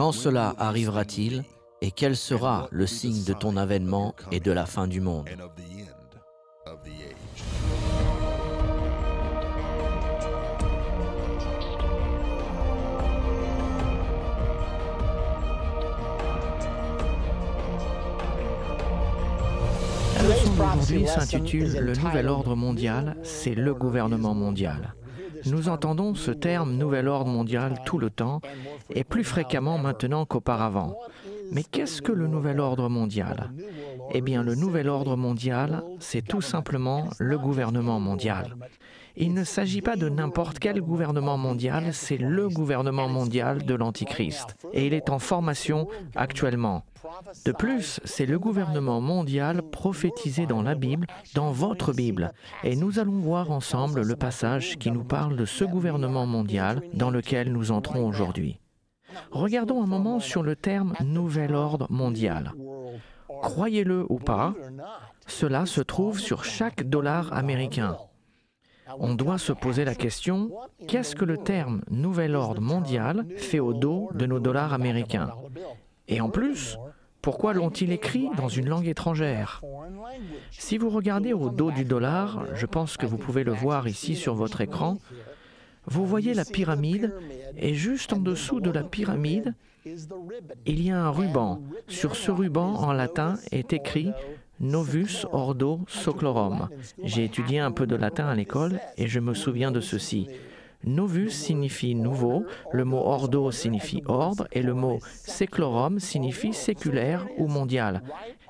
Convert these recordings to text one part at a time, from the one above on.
Quand cela arrivera-t-il et quel sera le signe de ton avènement et de la fin du monde? La leçon d'aujourd'hui s'intitule « Le nouvel ordre mondial, c'est le gouvernement mondial ». Nous entendons ce terme « nouvel ordre mondial » tout le temps, et plus fréquemment maintenant qu'auparavant. Mais qu'est-ce que le nouvel ordre mondial? Eh bien, le nouvel ordre mondial, c'est tout simplement le gouvernement mondial. Il ne s'agit pas de n'importe quel gouvernement mondial, c'est le gouvernement mondial de l'Antichrist. Et il est en formation actuellement. De plus, c'est le gouvernement mondial prophétisé dans la Bible, dans votre Bible. Et nous allons voir ensemble le passage qui nous parle de ce gouvernement mondial dans lequel nous entrons aujourd'hui. Regardons un moment sur le terme « nouvel ordre mondial ». Croyez-le ou pas, cela se trouve sur chaque dollar américain. On doit se poser la question, qu'est-ce que le terme « nouvel ordre mondial » fait au dos de nos dollars américains? Et en plus, pourquoi l'ont-ils écrit dans une langue étrangère? Si vous regardez au dos du dollar, je pense que vous pouvez le voir ici sur votre écran, vous voyez la pyramide, et juste en dessous de la pyramide, il y a un ruban. Sur ce ruban, en latin, est écrit « Novus Ordo Seclorum ». J'ai étudié un peu de latin à l'école et je me souviens de ceci. Novus signifie nouveau, le mot ordo signifie ordre et le mot seclorum signifie séculaire ou mondial.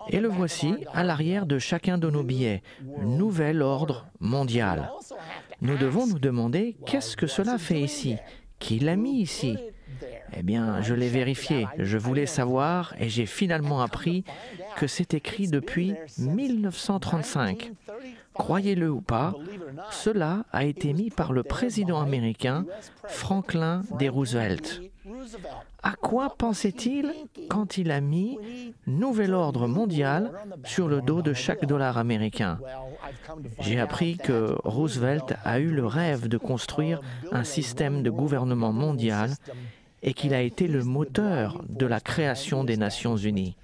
Et le voici à l'arrière de chacun de nos billets, nouvel ordre mondial. Nous devons nous demander qu'est-ce que cela fait ici? Qui l'a mis ici? Eh bien, je l'ai vérifié, je voulais savoir et j'ai finalement appris que c'est écrit depuis 1935. Croyez-le ou pas, cela a été mis par le président américain Franklin D. Roosevelt. À quoi pensait-il quand il a mis « Nouvel ordre mondial » sur le dos de chaque dollar américain? J'ai appris que Roosevelt a eu le rêve de construire un système de gouvernement mondial et qu'il a été le moteur de la création des Nations Unies.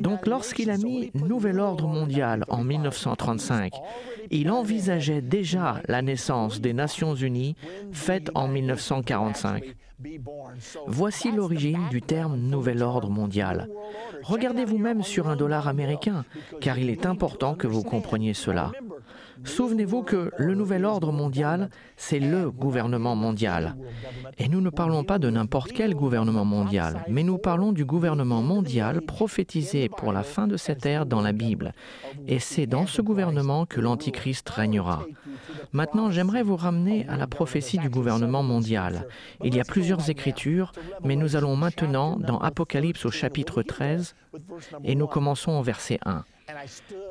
Donc lorsqu'il a mis « Nouvel ordre mondial » en 1935, il envisageait déjà la naissance des Nations Unies faite en 1945. Voici l'origine du terme « Nouvel ordre mondial ». Regardez vous-même sur un dollar américain, car il est important que vous compreniez cela. Souvenez-vous que le nouvel ordre mondial, c'est le gouvernement mondial. Et nous ne parlons pas de n'importe quel gouvernement mondial, mais nous parlons du gouvernement mondial prophétisé pour la fin de cette ère dans la Bible. Et c'est dans ce gouvernement que l'Antichrist régnera. Maintenant, j'aimerais vous ramener à la prophétie du gouvernement mondial. Il y a plusieurs écritures, mais nous allons maintenant dans Apocalypse au chapitre 13, et nous commençons au verset 1.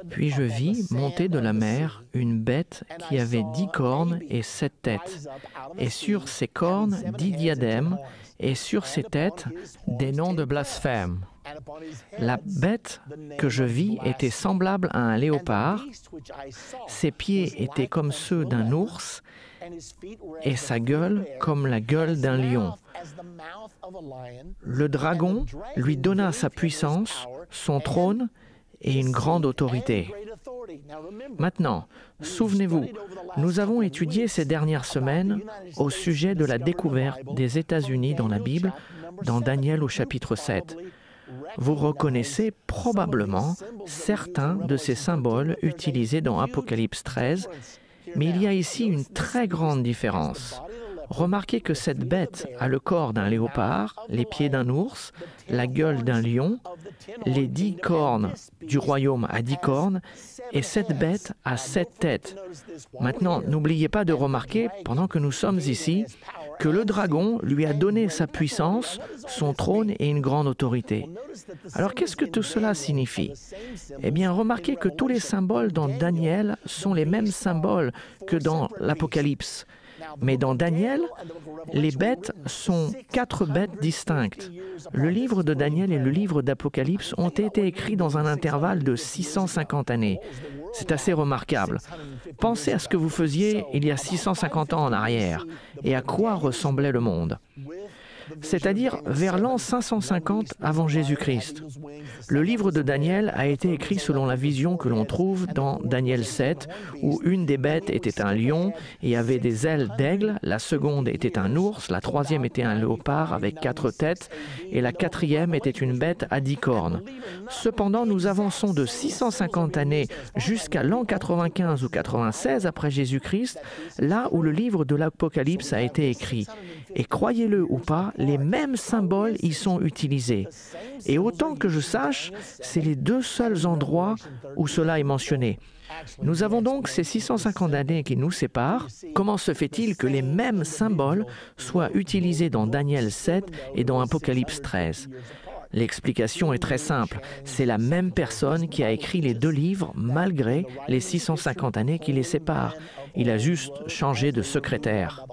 Puis je vis monter de la mer une bête qui avait 10 cornes et 7 têtes, et sur ses cornes 10 diadèmes, et sur ses têtes des noms de blasphème. La bête que je vis était semblable à un léopard, ses pieds étaient comme ceux d'un ours, et sa gueule comme la gueule d'un lion. Le dragon lui donna sa puissance, son trône et une grande autorité. Maintenant, souvenez-vous, nous avons étudié ces dernières semaines au sujet de la découverte des États-Unis dans la Bible, dans Daniel au chapitre 7. Vous reconnaissez probablement certains de ces symboles utilisés dans Apocalypse 13, mais il y a ici une très grande différence. Remarquez que cette bête a le corps d'un léopard, les pieds d'un ours, la gueule d'un lion, les 10 cornes du royaume à 10 cornes, et cette bête a 7 têtes. Maintenant, n'oubliez pas de remarquer, pendant que nous sommes ici, que le dragon lui a donné sa puissance, son trône et une grande autorité. Alors qu'est-ce que tout cela signifie? Eh bien, remarquez que tous les symboles dans Daniel sont les mêmes symboles que dans l'Apocalypse. Mais dans Daniel, les bêtes sont 4 bêtes distinctes. Le livre de Daniel et le livre d'Apocalypse ont été écrits dans un intervalle de 650 années. C'est assez remarquable. Pensez à ce que vous faisiez il y a 650 ans en arrière et à quoi ressemblait le monde. c'est-à-dire vers l'an 550 avant Jésus-Christ. Le livre de Daniel a été écrit selon la vision que l'on trouve dans Daniel 7, où une des bêtes était un lion et avait des ailes d'aigle, la seconde était un ours, la troisième était un léopard avec 4 têtes, et la quatrième était une bête à 10 cornes. Cependant, nous avançons de 650 années jusqu'à l'an 95 ou 96 après Jésus-Christ, là où le livre de l'Apocalypse a été écrit. Et croyez-le ou pas, les mêmes symboles y sont utilisés. Et autant que je sache, c'est les 2 seuls endroits où cela est mentionné. Nous avons donc ces 650 années qui nous séparent. Comment se fait-il que les mêmes symboles soient utilisés dans Daniel 7 et dans Apocalypse 13 ? L'explication est très simple. C'est la même personne qui a écrit les 2 livres malgré les 650 années qui les séparent. Il a juste changé de secrétaire.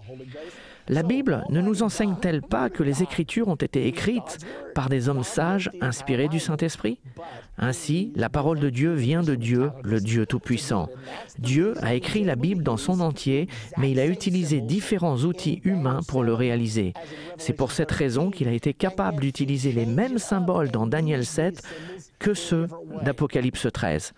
La Bible ne nous enseigne-t-elle pas que les Écritures ont été écrites par des hommes sages inspirés du Saint-Esprit ? Ainsi, la parole de Dieu vient de Dieu, le Dieu Tout-Puissant. Dieu a écrit la Bible dans son entier, mais il a utilisé différents outils humains pour le réaliser. C'est pour cette raison qu'il a été capable d'utiliser les mêmes symboles dans Daniel 7 que ceux d'Apocalypse 13.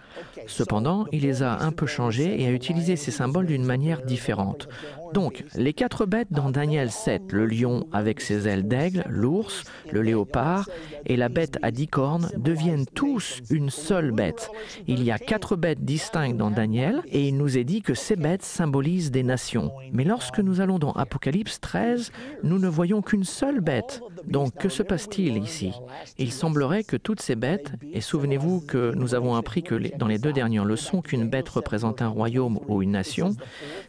Cependant, il les a un peu changés et a utilisé ces symboles d'une manière différente. Donc, les 4 bêtes dans Daniel 7, le lion avec ses ailes d'aigle, l'ours, le léopard et la bête à 10 cornes deviennent tous une seule bête. Il y a 4 bêtes distinctes dans Daniel et il nous est dit que ces bêtes symbolisent des nations. Mais lorsque nous allons dans Apocalypse 13, nous ne voyons qu'une seule bête. Donc, que se passe-t-il ici? Il semblerait que toutes ces bêtes, et souvenez-vous que nous avons appris que dans les 2 dernières leçons qu'une bête représente un royaume ou une nation,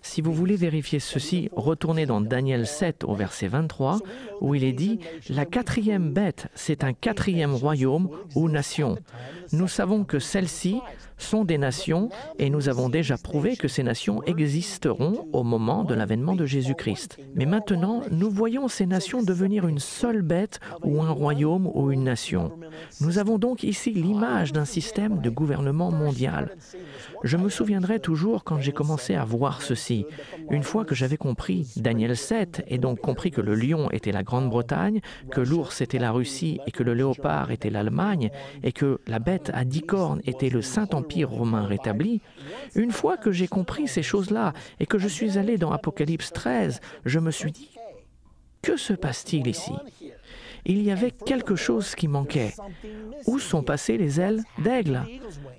si vous voulez vérifier ceci, retournez dans Daniel 7 au verset 23, où il est dit « La 4e bête, c'est un 4e royaume ou nation. » Nous savons que celles-ci sont des nations et nous avons déjà prouvé que ces nations existeront au moment de l'avènement de Jésus-Christ. Mais maintenant, nous voyons ces nations devenir une seule bête ou un royaume ou une nation. Nous avons donc ici l'image d'un système de gouvernement mondial. Je me souviendrai toujours quand j'ai commencé à voir ceci. Une fois que j'avais compris Daniel 7 et donc compris que le lion était la Grande-Bretagne, que l'ours était la Russie et que le léopard était l'Allemagne et que la bête à 10 cornes était le Saint-Empire romain rétabli, une fois que j'ai compris ces choses-là et que je suis allé dans Apocalypse 13, je me suis dit, que se passe-t-il ici ? Il y avait quelque chose qui manquait. Où sont passées les ailes d'aigle ?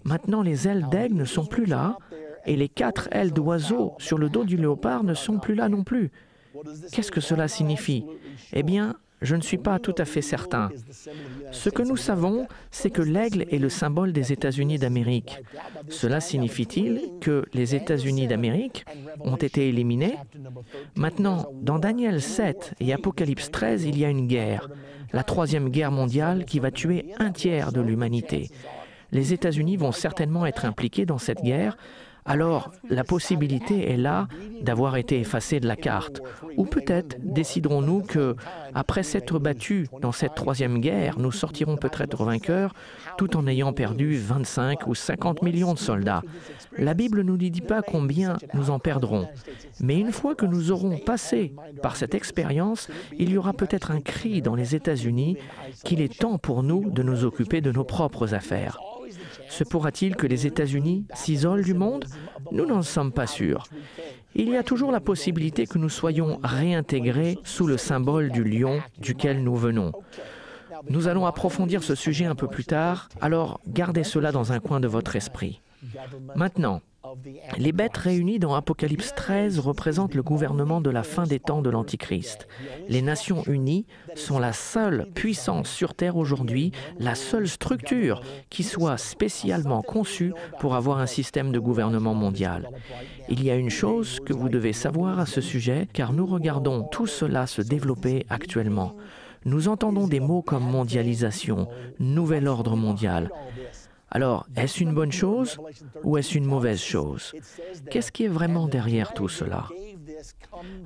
Maintenant, les ailes d'aigle ne sont plus là, et les 4 ailes d'oiseau sur le dos du léopard ne sont plus là non plus. Qu'est-ce que cela signifie ? Eh bien, je ne suis pas tout à fait certain. Ce que nous savons, c'est que l'aigle est le symbole des États-Unis d'Amérique. Cela signifie-t-il que les États-Unis d'Amérique ont été éliminés ? Maintenant, dans Daniel 7 et Apocalypse 13, il y a une guerre, la 3e guerre mondiale qui va tuer un tiers de l'humanité. Les États-Unis vont certainement être impliqués dans cette guerre. Alors, la possibilité est là d'avoir été effacés de la carte. Ou peut-être déciderons-nous que, après s'être battus dans cette 3e guerre, nous sortirons peut-être vainqueurs tout en ayant perdu 25 ou 50 millions de soldats. La Bible ne nous dit pas combien nous en perdrons. Mais une fois que nous aurons passé par cette expérience, il y aura peut-être un cri dans les États-Unis qu'il est temps pour nous de nous occuper de nos propres affaires. Se pourra-t-il que les États-Unis s'isolent du monde? Nous n'en sommes pas sûrs. Il y a toujours la possibilité que nous soyons réintégrés sous le symbole du lion duquel nous venons. Nous allons approfondir ce sujet un peu plus tard, alors gardez cela dans un coin de votre esprit. Maintenant, les bêtes réunies dans Apocalypse 13 représentent le gouvernement de la fin des temps de l'Antichrist. Les Nations Unies sont la seule puissance sur Terre aujourd'hui, la seule structure qui soit spécialement conçue pour avoir un système de gouvernement mondial. Il y a une chose que vous devez savoir à ce sujet, car nous regardons tout cela se développer actuellement. Nous entendons des mots comme mondialisation, nouvel ordre mondial. Alors, est-ce une bonne chose ou est-ce une mauvaise chose? Qu'est-ce qui est vraiment derrière tout cela?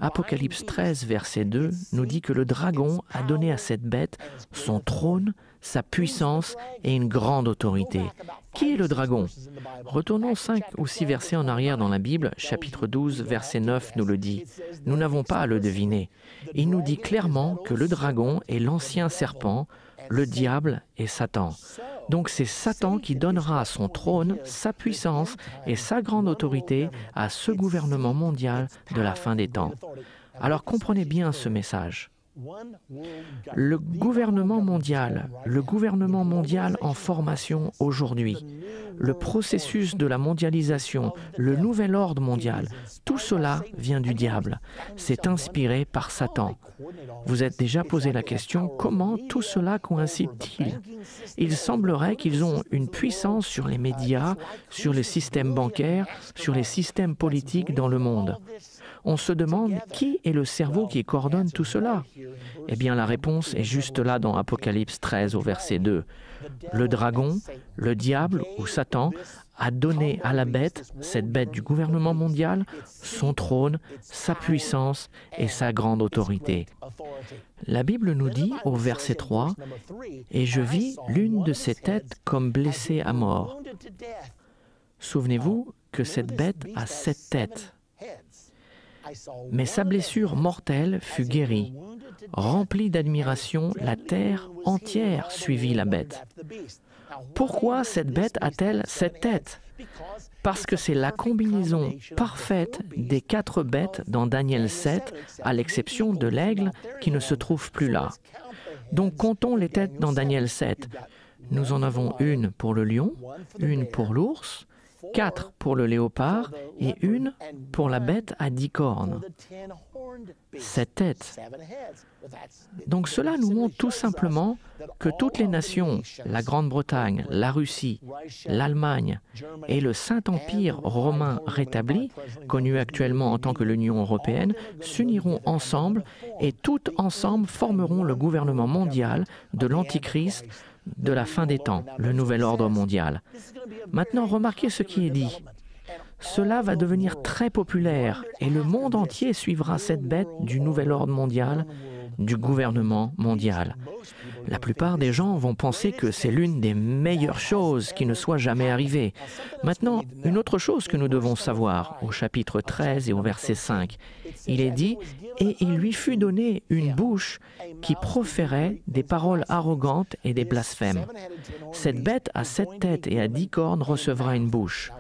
Apocalypse 13, verset 2, nous dit que le dragon a donné à cette bête son trône, sa puissance et une grande autorité. Qui est le dragon? Retournons 5 ou 6 versets en arrière dans la Bible, chapitre 12, verset 9 nous le dit. Nous n'avons pas à le deviner. Il nous dit clairement que le dragon est l'ancien serpent, le diable et Satan. Donc c'est Satan qui donnera son trône, sa puissance et sa grande autorité à ce gouvernement mondial de la fin des temps. Alors comprenez bien ce message. Le gouvernement mondial en formation aujourd'hui, le processus de la mondialisation, le nouvel ordre mondial, tout cela vient du diable. C'est inspiré par Satan. Vous êtes déjà posé la question, comment tout cela coïncide-t-il? Il semblerait qu'ils ont une puissance sur les médias, sur les systèmes bancaires, sur les systèmes politiques dans le monde. On se demande qui est le cerveau qui coordonne tout cela? Eh bien, la réponse est juste là dans Apocalypse 13 au verset 2. Le dragon, le diable ou Satan a donné à la bête, cette bête du gouvernement mondial, son trône, sa puissance et sa grande autorité. La Bible nous dit au verset 3, « Et je vis l'une de ses têtes comme blessée à mort. » Souvenez-vous que cette bête a 7 têtes. Mais sa blessure mortelle fut guérie. Remplie d'admiration, la terre entière suivit la bête. Pourquoi cette bête a-t-elle 7 têtes? Parce que c'est la combinaison parfaite des 4 bêtes dans Daniel 7, à l'exception de l'aigle qui ne se trouve plus là. Donc comptons les têtes dans Daniel 7. Nous en avons une pour le lion, une pour l'ours, 4 pour le léopard et une pour la bête à 10 cornes. 7 têtes. Donc cela nous montre tout simplement que toutes les nations, la Grande-Bretagne, la Russie, l'Allemagne et le Saint-Empire romain rétabli, connu actuellement en tant que l'Union européenne, s'uniront ensemble et toutes ensemble formeront le gouvernement mondial de l'Antichrist de la fin des temps, le nouvel ordre mondial. Maintenant, remarquez ce qui est dit. Cela va devenir très populaire et le monde entier suivra cette bête du nouvel ordre mondial, du gouvernement mondial. La plupart des gens vont penser que c'est l'une des meilleures choses qui ne soit jamais arrivée. Maintenant, une autre chose que nous devons savoir, au chapitre 13 et au verset 5, il est dit « Et il lui fut donné une bouche qui proférait des paroles arrogantes et des blasphèmes. Cette bête à 7 têtes et à 10 cornes recevra une bouche. »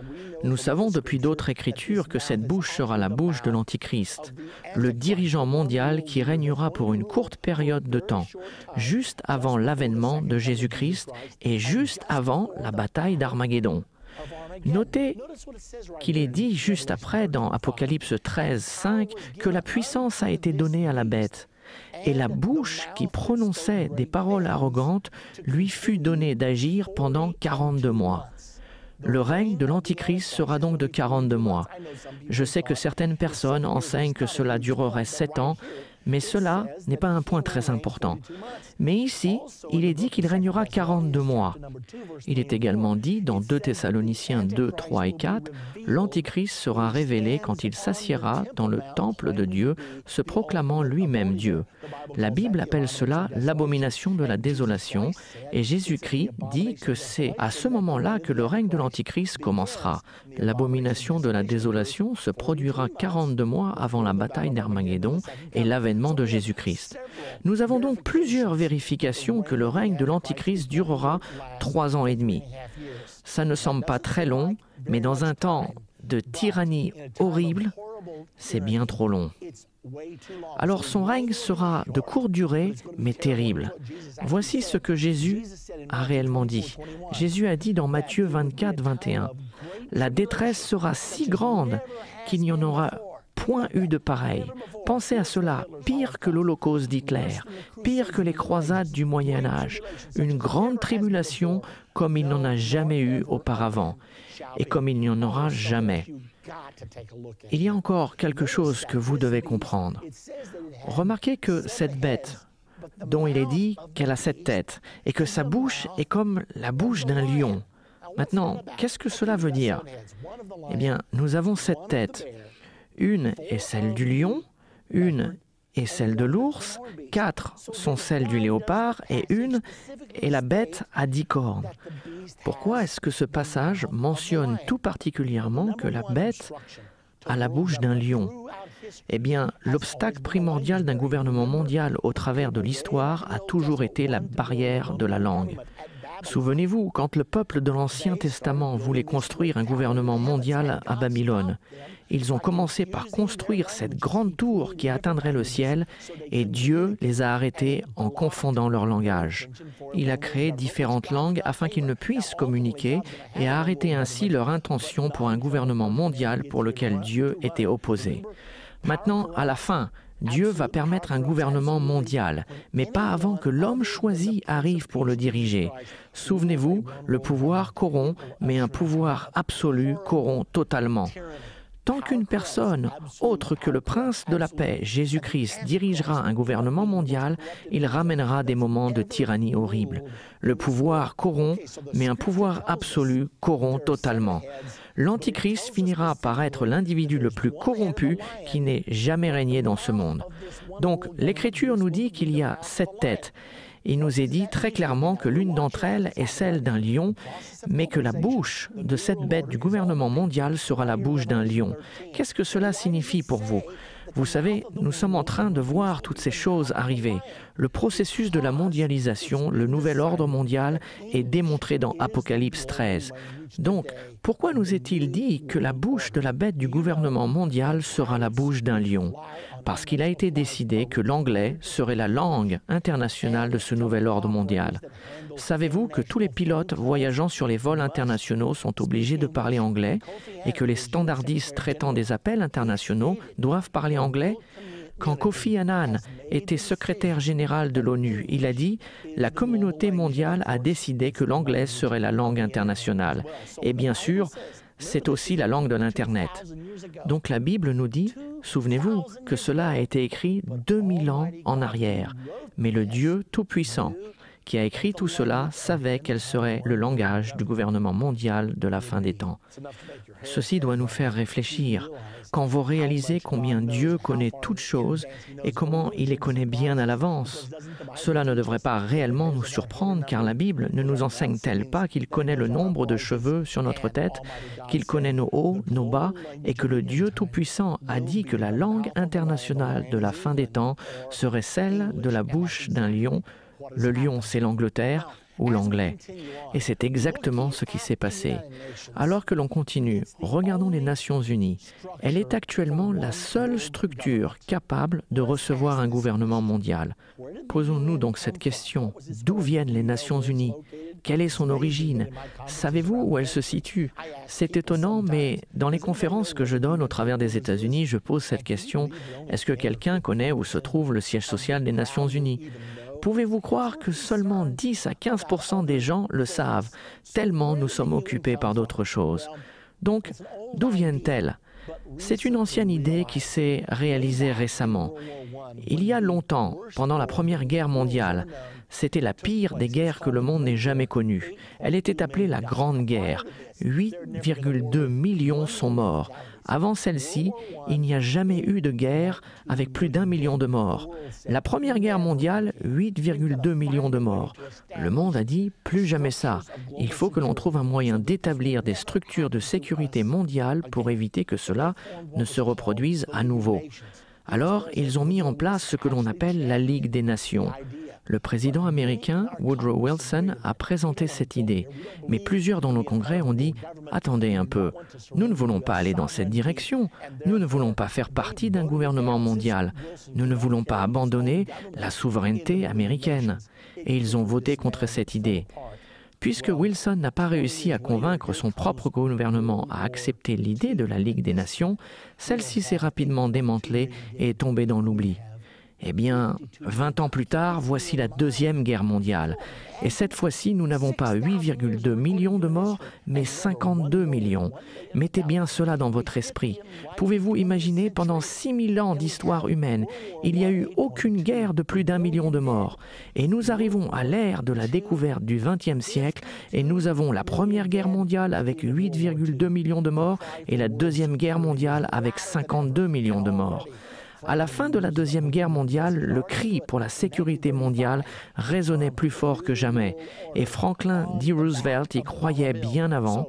Nous savons depuis d'autres écritures que cette bouche sera la bouche de l'Antichrist, le dirigeant mondial qui régnera pour une courte période de temps, juste avant l'avènement de Jésus-Christ et juste avant la bataille d'Armageddon. Notez qu'il est dit juste après dans Apocalypse 13, 5 que la puissance a été donnée à la bête. Et la bouche qui prononçait des paroles arrogantes lui fut donnée d'agir pendant 42 mois. Le règne de l'Antichrist sera donc de 42 mois. Je sais que certaines personnes enseignent que cela durerait 7 ans, mais cela n'est pas un point très important. Mais ici, il est dit qu'il régnera 42 mois. Il est également dit dans 2 Thessaloniciens 2, 3 et 4, l'Antichrist sera révélé quand il s'assiera dans le temple de Dieu, se proclamant lui-même Dieu. La Bible appelle cela l'abomination de la désolation, et Jésus-Christ dit que c'est à ce moment-là que le règne de l'Antichrist commencera. L'abomination de la désolation se produira 42 mois avant la bataille d'Armageddon et l'avènement de Jésus-Christ. Nous avons donc plusieurs vérifications que le règne de l'Antichrist durera 3 ans et demi. Ça ne semble pas très long, mais dans un temps de tyrannie horrible, c'est bien trop long. Alors son règne sera de courte durée, mais terrible. Voici ce que Jésus a réellement dit. Jésus a dit dans Matthieu 24, 21, « La détresse sera si grande qu'il n'y en aura point eu de pareil. Pensez à cela, pire que l'Holocauste d'Hitler, pire que les croisades du Moyen-Âge, une grande tribulation comme il n'en a jamais eu auparavant, et comme il n'y en aura jamais. » Il y a encore quelque chose que vous devez comprendre. Remarquez que cette bête, dont il est dit qu'elle a 7 têtes, et que sa bouche est comme la bouche d'un lion. Maintenant, qu'est-ce que cela veut dire? Eh bien, nous avons 7 têtes. Une est celle du lion, une est celle de l'ours, 4 sont celles du léopard et 1 est la bête à 10 cornes. Pourquoi est-ce que ce passage mentionne tout particulièrement que la bête a la bouche d'un lion? Eh bien, l'obstacle primordial d'un gouvernement mondial au travers de l'histoire a toujours été la barrière de la langue. Souvenez-vous, quand le peuple de l'Ancien Testament voulait construire un gouvernement mondial à Babylone, ils ont commencé par construire cette grande tour qui atteindrait le ciel et Dieu les a arrêtés en confondant leur langage. Il a créé différentes langues afin qu'ils ne puissent communiquer et a arrêté ainsi leur intention pour un gouvernement mondial pour lequel Dieu était opposé. Maintenant, à la fin, Dieu va permettre un gouvernement mondial, mais pas avant que l'homme choisi arrive pour le diriger. Souvenez-vous, le pouvoir corrompt, mais un pouvoir absolu corrompt totalement. Tant qu'une personne, autre que le prince de la paix, Jésus-Christ, dirigera un gouvernement mondial, il ramènera des moments de tyrannie horrible. Le pouvoir corrompt, mais un pouvoir absolu corrompt totalement. L'Antichrist finira par être l'individu le plus corrompu qui n'ait jamais régné dans ce monde. Donc, l'Écriture nous dit qu'il y a 7 têtes. Il nous est dit très clairement que l'une d'entre elles est celle d'un lion, mais que la bouche de cette bête du gouvernement mondial sera la bouche d'un lion. Qu'est-ce que cela signifie pour vous ? Vous savez, nous sommes en train de voir toutes ces choses arriver. Le processus de la mondialisation, le nouvel ordre mondial, est démontré dans Apocalypse 13. Donc, pourquoi nous est-il dit que la bouche de la bête du gouvernement mondial sera la bouche d'un lion ? Parce qu'il a été décidé que l'anglais serait la langue internationale de ce nouvel ordre mondial. Savez-vous que tous les pilotes voyageant sur les vols internationaux sont obligés de parler anglais et que les standardistes traitant des appels internationaux doivent parler anglais ? Quand Kofi Annan était secrétaire général de l'ONU, il a dit « La communauté mondiale a décidé que l'anglais serait la langue internationale. » Et bien sûr, c'est aussi la langue de l'Internet. Donc la Bible nous dit, souvenez-vous, que cela a été écrit 2000 ans en arrière. Mais le Dieu Tout-Puissant, qui a écrit tout cela, savait quel serait le langage du gouvernement mondial de la fin des temps. Ceci doit nous faire réfléchir. Quand vous réalisez combien Dieu connaît toutes choses et comment il les connaît bien à l'avance, cela ne devrait pas réellement nous surprendre car la Bible ne nous enseigne-t-elle pas qu'il connaît le nombre de cheveux sur notre tête, qu'il connaît nos hauts, nos bas et que le Dieu Tout-Puissant a dit que la langue internationale de la fin des temps serait celle de la bouche d'un lion. Le lion, c'est l'Angleterre ou l'anglais. Et c'est exactement ce qui s'est passé. Alors que l'on continue, regardons les Nations Unies. Elle est actuellement la seule structure capable de recevoir un gouvernement mondial. Posons-nous donc cette question. D'où viennent les Nations Unies ? Quelle est son origine ? Savez-vous où elle se situe ? C'est étonnant, mais dans les conférences que je donne au travers des États-Unis, je pose cette question. Est-ce que quelqu'un connaît où se trouve le siège social des Nations Unies ? Pouvez-vous croire que seulement 10 à 15% des gens le savent, tellement nous sommes occupés par d'autres choses. Donc, d'où viennent-elles ? C'est une ancienne idée qui s'est réalisée récemment. Il y a longtemps, pendant la Première Guerre mondiale, c'était la pire des guerres que le monde n'ait jamais connue. Elle était appelée la Grande Guerre. 8,2 millions sont morts. Avant celle-ci, il n'y a jamais eu de guerre avec plus d'1 million de morts. La Première Guerre mondiale, 8,2 millions de morts. Le monde a dit « plus jamais ça ». Il faut que l'on trouve un moyen d'établir des structures de sécurité mondiale pour éviter que cela ne se reproduise à nouveau. Alors, ils ont mis en place ce que l'on appelle la Ligue des Nations. Le président américain, Woodrow Wilson, a présenté cette idée. Mais plusieurs dans nos congrès ont dit « Attendez un peu, nous ne voulons pas aller dans cette direction. Nous ne voulons pas faire partie d'un gouvernement mondial. Nous ne voulons pas abandonner la souveraineté américaine. » Et ils ont voté contre cette idée. Puisque Wilson n'a pas réussi à convaincre son propre gouvernement à accepter l'idée de la Ligue des Nations, celle-ci s'est rapidement démantelée et est tombée dans l'oubli. Eh bien, 20 ans plus tard, voici la Deuxième Guerre mondiale. Et cette fois-ci, nous n'avons pas 8,2 millions de morts, mais 52 millions. Mettez bien cela dans votre esprit. Pouvez-vous imaginer, pendant 6000 ans d'histoire humaine, il n'y a eu aucune guerre de plus d'1 million de morts. Et nous arrivons à l'ère de la découverte du XXe siècle, et nous avons la Première Guerre mondiale avec 8,2 millions de morts, et la Deuxième Guerre mondiale avec 52 millions de morts. À la fin de la Deuxième Guerre mondiale, le cri pour la sécurité mondiale résonnait plus fort que jamais. Et Franklin D. Roosevelt y croyait bien avant,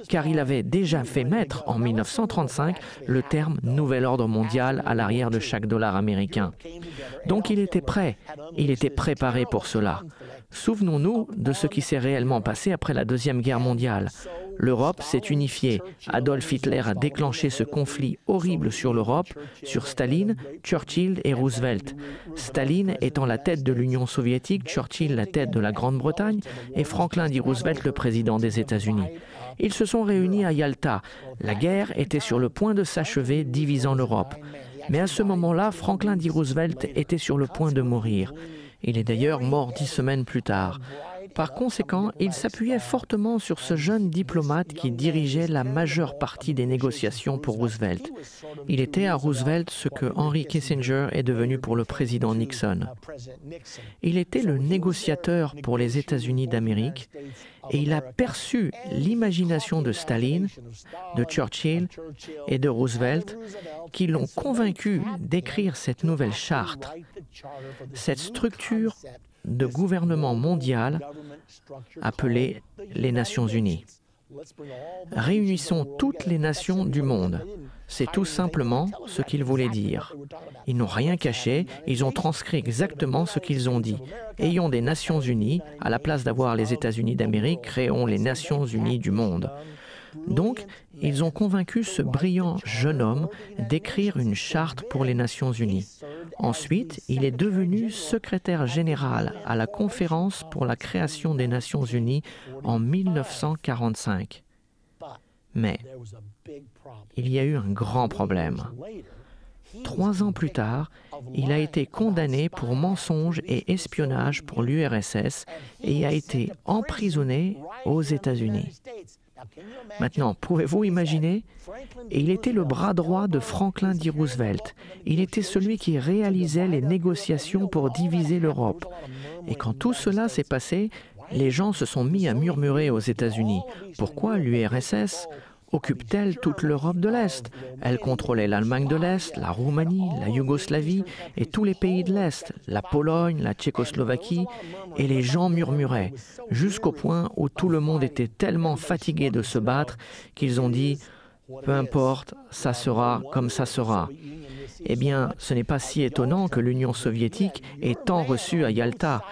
car il avait déjà fait mettre en 1935 le terme « nouvel ordre mondial » à l'arrière de chaque dollar américain. Donc il était prêt, il était préparé pour cela. Souvenons-nous de ce qui s'est réellement passé après la Deuxième Guerre mondiale. L'Europe s'est unifiée. Adolf Hitler a déclenché ce conflit horrible sur l'Europe, sur Staline, Churchill et Roosevelt. Staline étant la tête de l'Union soviétique, Churchill la tête de la Grande-Bretagne et Franklin D. Roosevelt le président des États-Unis. Ils se sont réunis à Yalta. La guerre était sur le point de s'achever, divisant l'Europe. Mais à ce moment-là, Franklin D. Roosevelt était sur le point de mourir. Il est d'ailleurs mort 10 semaines plus tard. Par conséquent, il s'appuyait fortement sur ce jeune diplomate qui dirigeait la majeure partie des négociations pour Roosevelt. Il était à Roosevelt ce que Henry Kissinger est devenu pour le président Nixon. Il était le négociateur pour les États-Unis d'Amérique et il a perçu l'imagination de Staline, de Churchill et de Roosevelt qui l'ont convaincu d'écrire cette nouvelle charte, cette structure de gouvernement mondial appelée les Nations Unies. Réunissons toutes les nations du monde. C'est tout simplement ce qu'ils voulaient dire. Ils n'ont rien caché, ils ont transcrit exactement ce qu'ils ont dit. Ayons des Nations Unies, à la place d'avoir les États-Unis d'Amérique, créons les Nations Unies du monde. Donc, ils ont convaincu ce brillant jeune homme d'écrire une charte pour les Nations Unies. Ensuite, il est devenu secrétaire général à la conférence pour la création des Nations Unies en 1945. Mais il y a eu un grand problème. 3 ans plus tard, il a été condamné pour mensonge et espionnage pour l'URSS et a été emprisonné aux États-Unis. Maintenant, pouvez-vous imaginer? Il était le bras droit de Franklin D. Roosevelt. Il était celui qui réalisait les négociations pour diviser l'Europe. Et quand tout cela s'est passé, les gens se sont mis à murmurer aux États-Unis. Pourquoi l'URSS occupe-t-elle toute l'Europe de l'Est? Elle contrôlait l'Allemagne de l'Est, la Roumanie, la Yougoslavie et tous les pays de l'Est, la Pologne, la Tchécoslovaquie, et les gens murmuraient, jusqu'au point où tout le monde était tellement fatigué de se battre qu'ils ont dit « peu importe, ça sera comme ça sera ». Eh bien, ce n'est pas si étonnant que l'Union soviétique ait tant reçu à Yalta,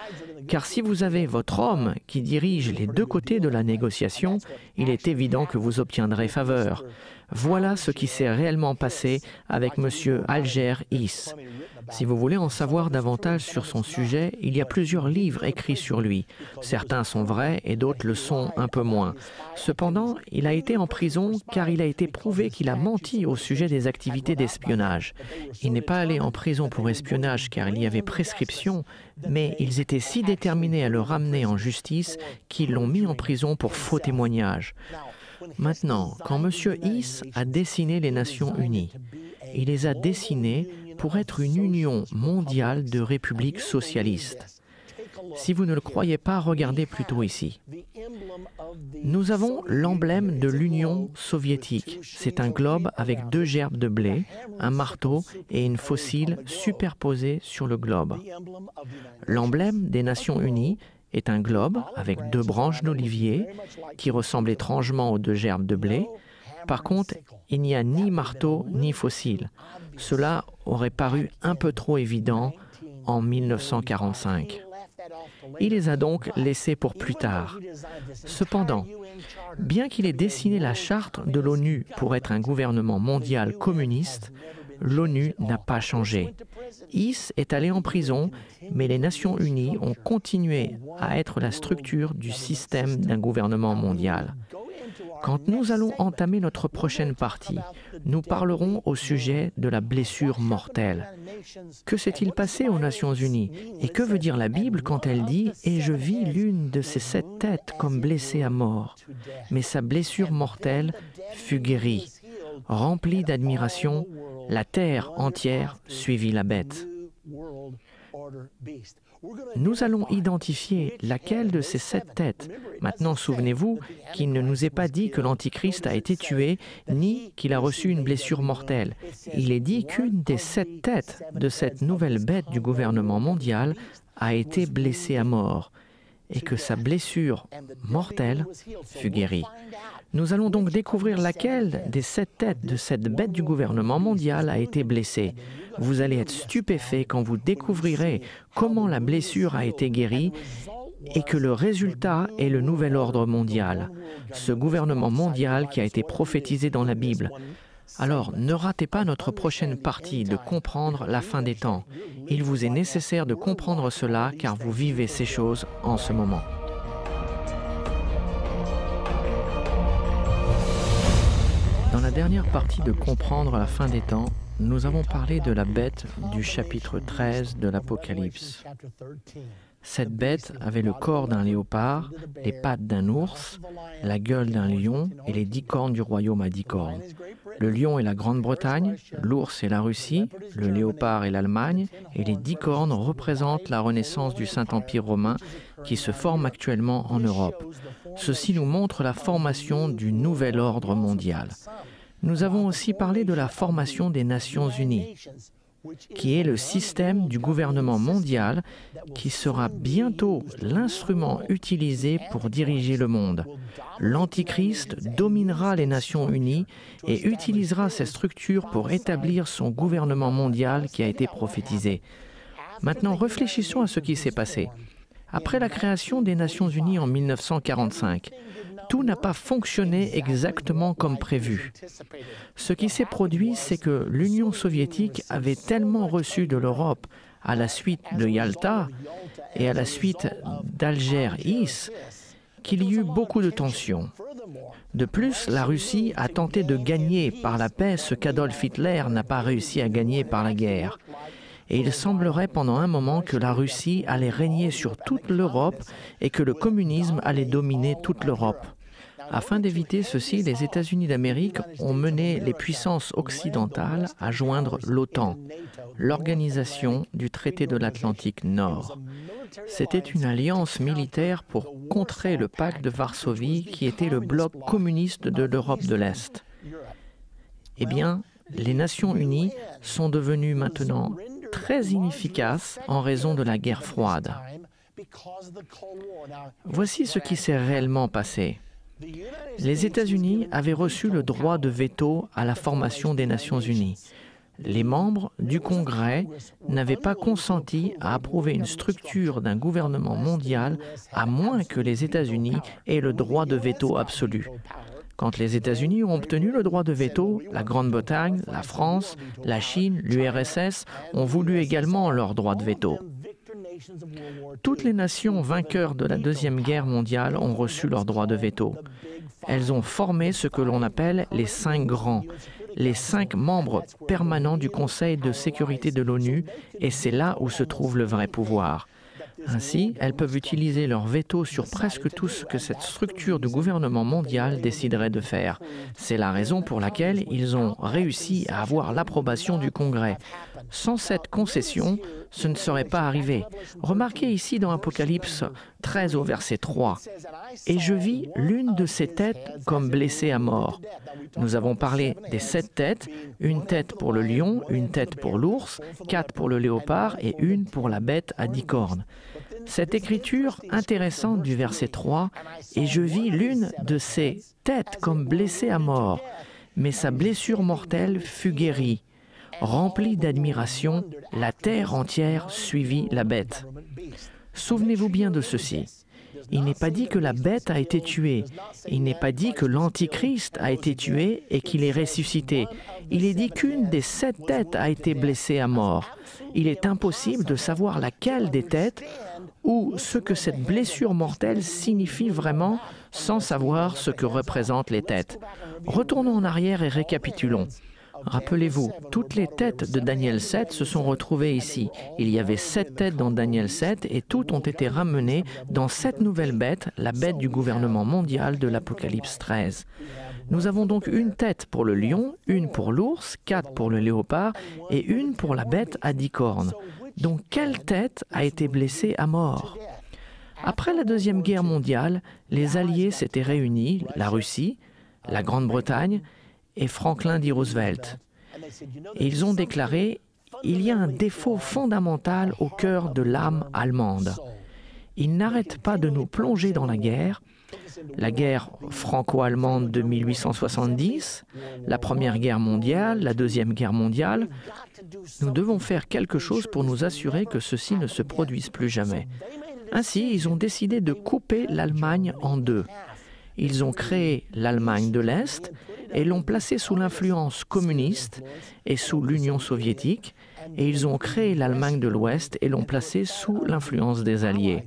car si vous avez votre homme qui dirige les deux côtés de la négociation, il est évident que vous obtiendrez faveur. Voilà ce qui s'est réellement passé avec M. Alger Hiss. Si vous voulez en savoir davantage sur son sujet, il y a plusieurs livres écrits sur lui. Certains sont vrais et d'autres le sont un peu moins. Cependant, il a été en prison car il a été prouvé qu'il a menti au sujet des activités d'espionnage. Il n'est pas allé en prison pour espionnage car il y avait prescription, mais ils étaient si déterminés à le ramener en justice qu'ils l'ont mis en prison pour faux témoignages. Maintenant, quand M. Hiss a dessiné les Nations Unies, il les a dessinées pour être une union mondiale de républiques socialistes. Si vous ne le croyez pas, regardez plutôt ici. Nous avons l'emblème de l'Union soviétique. C'est un globe avec 2 gerbes de blé, un marteau et une faucille superposés sur le globe. L'emblème des Nations Unies est un globe avec 2 branches d'olivier qui ressemblent étrangement aux 2 gerbes de blé. Par contre, il n'y a ni marteau ni faucille. Cela aurait paru un peu trop évident en 1945. Il les a donc laissés pour plus tard. Cependant, bien qu'il ait dessiné la charte de l'ONU pour être un gouvernement mondial communiste, l'ONU n'a pas changé. Hiss est allé en prison, mais les Nations Unies ont continué à être la structure du système d'un gouvernement mondial. Quand nous allons entamer notre prochaine partie, nous parlerons au sujet de la blessure mortelle. Que s'est-il passé aux Nations Unies? Et que veut dire la Bible quand elle dit « Et je vis l'une de ses 7 têtes comme blessée à mort, mais sa blessure mortelle fut guérie. Remplie d'admiration, la terre entière suivit la bête. » Nous allons identifier laquelle de ces 7 têtes. Maintenant, souvenez-vous qu'il ne nous est pas dit que l'Antichrist a été tué, ni qu'il a reçu une blessure mortelle. Il est dit qu'une des 7 têtes de cette nouvelle bête du gouvernement mondial a été blessée à mort, et que sa blessure mortelle fut guérie. Nous allons donc découvrir laquelle des 7 têtes de cette bête du gouvernement mondial a été blessée. Vous allez être stupéfaits quand vous découvrirez comment la blessure a été guérie et que le résultat est le nouvel ordre mondial, ce gouvernement mondial qui a été prophétisé dans la Bible. Alors, ne ratez pas notre prochaine partie de comprendre la fin des temps. Il vous est nécessaire de comprendre cela car vous vivez ces choses en ce moment. Dans la dernière partie de comprendre la fin des temps, nous avons parlé de la bête du chapitre 13 de l'Apocalypse. Cette bête avait le corps d'un léopard, les pattes d'un ours, la gueule d'un lion et les 10 cornes du royaume à 10 cornes. Le lion est la Grande-Bretagne, l'ours est la Russie, le léopard est l'Allemagne et les 10 cornes représentent la renaissance du Saint-Empire romain qui se forme actuellement en Europe. Ceci nous montre la formation du nouvel ordre mondial. Nous avons aussi parlé de la formation des Nations Unies, qui est le système du gouvernement mondial qui sera bientôt l'instrument utilisé pour diriger le monde. L'Antichrist dominera les Nations Unies et utilisera ces structures pour établir son gouvernement mondial qui a été prophétisé. Maintenant, réfléchissons à ce qui s'est passé. Après la création des Nations Unies en 1945, tout n'a pas fonctionné exactement comme prévu. Ce qui s'est produit, c'est que l'Union soviétique avait tellement reçu de l'Europe à la suite de Yalta et à la suite d'Alger-Is qu'il y eut beaucoup de tensions. De plus, la Russie a tenté de gagner par la paix ce qu'Adolf Hitler n'a pas réussi à gagner par la guerre. Et il semblerait pendant un moment que la Russie allait régner sur toute l'Europe et que le communisme allait dominer toute l'Europe. Afin d'éviter ceci, les États-Unis d'Amérique ont mené les puissances occidentales à joindre l'OTAN, l'Organisation du traité de l'Atlantique Nord. C'était une alliance militaire pour contrer le pacte de Varsovie qui était le bloc communiste de l'Europe de l'Est. Eh bien, les Nations Unies sont devenues maintenant très inefficaces en raison de la guerre froide. Voici ce qui s'est réellement passé. Les États-Unis avaient reçu le droit de veto à la formation des Nations Unies. Les membres du Congrès n'avaient pas consenti à approuver une structure d'un gouvernement mondial à moins que les États-Unis aient le droit de veto absolu. Quand les États-Unis ont obtenu le droit de veto, la Grande-Bretagne, la France, la Chine, l'URSS ont voulu également leur droit de veto. Toutes les nations vainqueurs de la Deuxième Guerre mondiale ont reçu leur droit de veto. Elles ont formé ce que l'on appelle les 5 grands, les 5 membres permanents du Conseil de sécurité de l'ONU, et c'est là où se trouve le vrai pouvoir. Ainsi, elles peuvent utiliser leur veto sur presque tout ce que cette structure de gouvernement mondial déciderait de faire. C'est la raison pour laquelle ils ont réussi à avoir l'approbation du Congrès. Sans cette concession, ce ne serait pas arrivé. Remarquez ici dans Apocalypse 13 au verset 3. « Et je vis l'une de ces têtes comme blessée à mort. » Nous avons parlé des 7 têtes, une tête pour le lion, une tête pour l'ours, 4 pour le léopard et une pour la bête à 10 cornes. Cette écriture intéressante du verset 3, « Et je vis l'une de ces têtes comme blessée à mort, mais sa blessure mortelle fut guérie. Remplie d'admiration, la terre entière suivit la bête. » Souvenez-vous bien de ceci. Il n'est pas dit que la bête a été tuée. Il n'est pas dit que l'Antichrist a été tué et qu'il est ressuscité. Il est dit qu'une des 7 têtes a été blessée à mort. Il est impossible de savoir laquelle des têtes ou ce que cette blessure mortelle signifie vraiment sans savoir ce que représentent les têtes. Retournons en arrière et récapitulons. Rappelez-vous, toutes les têtes de Daniel 7 se sont retrouvées ici. Il y avait 7 têtes dans Daniel 7 et toutes ont été ramenées dans cette nouvelle bête, la bête du gouvernement mondial de l'Apocalypse 13. Nous avons donc une tête pour le lion, une pour l'ours, 4 pour le léopard et une pour la bête à 10 cornes. Donc quelle tête a été blessée à mort? Après la Deuxième Guerre mondiale, les Alliés s'étaient réunis, la Russie, la Grande-Bretagne et Franklin D. Roosevelt. Et ils ont déclaré « Il y a un défaut fondamental au cœur de l'âme allemande. Ils n'arrêtent pas de nous plonger dans la guerre franco-allemande de 1870, la Première Guerre mondiale, la Deuxième Guerre mondiale. Nous devons faire quelque chose pour nous assurer que ceci ne se produise plus jamais. » Ainsi, ils ont décidé de couper l'Allemagne en deux. Ils ont créé l'Allemagne de l'Est et l'ont placée sous l'influence communiste et sous l'Union soviétique, et ils ont créé l'Allemagne de l'Ouest et l'ont placée sous l'influence des Alliés.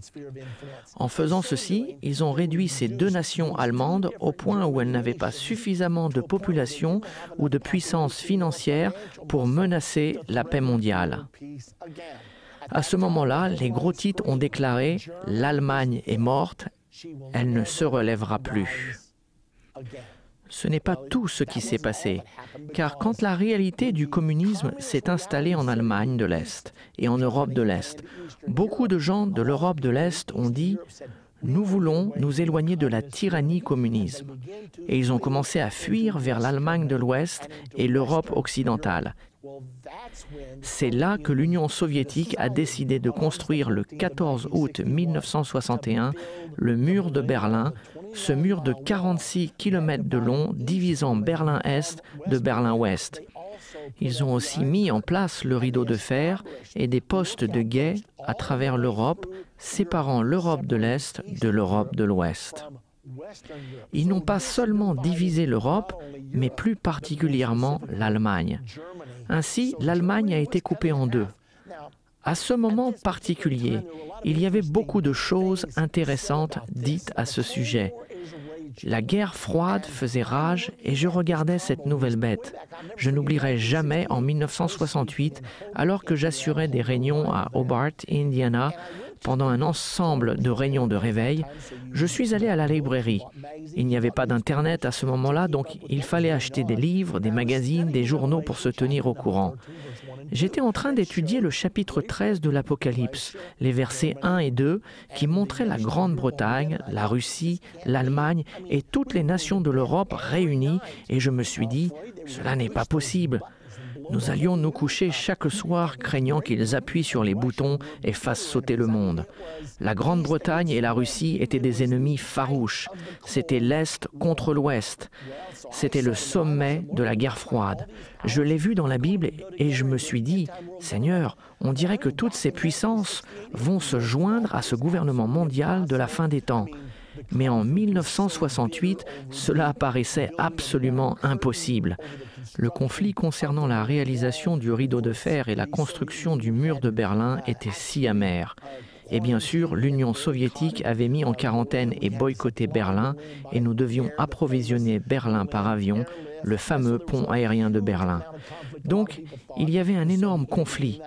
En faisant ceci, ils ont réduit ces deux nations allemandes au point où elles n'avaient pas suffisamment de population ou de puissance financière pour menacer la paix mondiale. À ce moment-là, les gros titres ont déclaré « L'Allemagne est morte, elle ne se relèvera plus ». Ce n'est pas tout ce qui s'est passé, car quand la réalité du communisme s'est installée en Allemagne de l'Est et en Europe de l'Est, beaucoup de gens de l'Europe de l'Est ont dit « Nous voulons nous éloigner de la tyrannie communiste ». Et ils ont commencé à fuir vers l'Allemagne de l'Ouest et l'Europe occidentale. C'est là que l'Union soviétique a décidé de construire le 14 août 1961 le mur de Berlin, ce mur de 46 km de long divisant Berlin-Est de Berlin-Ouest. Ils ont aussi mis en place le rideau de fer et des postes de guet à travers l'Europe, séparant l'Europe de l'Est de l'Europe de l'Ouest. Ils n'ont pas seulement divisé l'Europe, mais plus particulièrement l'Allemagne. Ainsi, l'Allemagne a été coupée en deux. À ce moment particulier, il y avait beaucoup de choses intéressantes dites à ce sujet. La guerre froide faisait rage et je regardais cette nouvelle bête. Je n'oublierai jamais en 1968, alors que j'assurais des réunions à Hobart, Indiana, pendant un ensemble de réunions de réveil, je suis allé à la librairie. Il n'y avait pas d'Internet à ce moment-là, donc il fallait acheter des livres, des magazines, des journaux pour se tenir au courant. J'étais en train d'étudier le chapitre 13 de l'Apocalypse, les versets 1 et 2, qui montraient la Grande-Bretagne, la Russie, l'Allemagne et toutes les nations de l'Europe réunies, et je me suis dit, cela n'est pas possible. Nous allions nous coucher chaque soir craignant qu'ils appuient sur les boutons et fassent sauter le monde. La Grande-Bretagne et la Russie étaient des ennemis farouches. C'était l'Est contre l'Ouest. C'était le sommet de la guerre froide. Je l'ai vu dans la Bible et je me suis dit, Seigneur, on dirait que toutes ces puissances vont se joindre à ce gouvernement mondial de la fin des temps. Mais en 1968, cela apparaissait absolument impossible. Le conflit concernant la réalisation du rideau de fer et la construction du mur de Berlin était si amer. Et bien sûr, l'Union soviétique avait mis en quarantaine et boycotté Berlin et nous devions approvisionner Berlin par avion, le fameux pont aérien de Berlin. Donc, il y avait un énorme conflit.